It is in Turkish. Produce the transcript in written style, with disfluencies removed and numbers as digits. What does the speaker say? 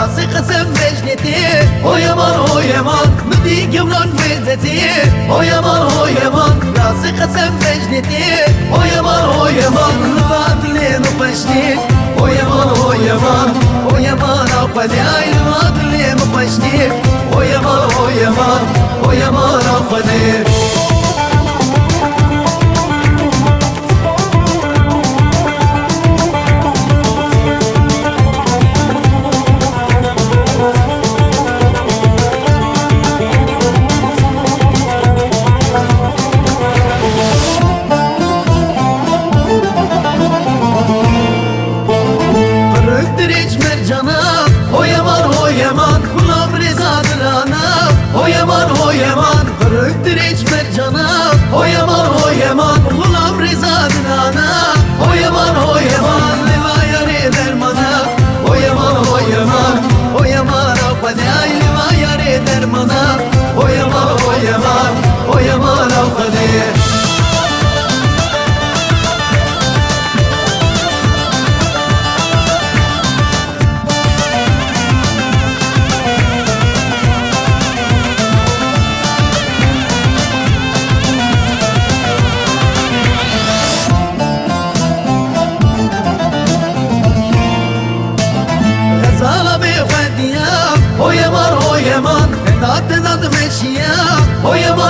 راسي قسم مجنتي هو يمان بدي قبلان وزتي هو يمان راسي قسم مجنتي هو يمان بعد لين وفشني هو يمان أخذي عين بعد لين وفشني هو يمان أخذي Kırıktır mercana o yaman Gulam Rıza dinana o yaman Livayarı dermana o yaman Avkadey livayarı dermana o yaman Avkadey o yaman, dad meşiya, o yaman.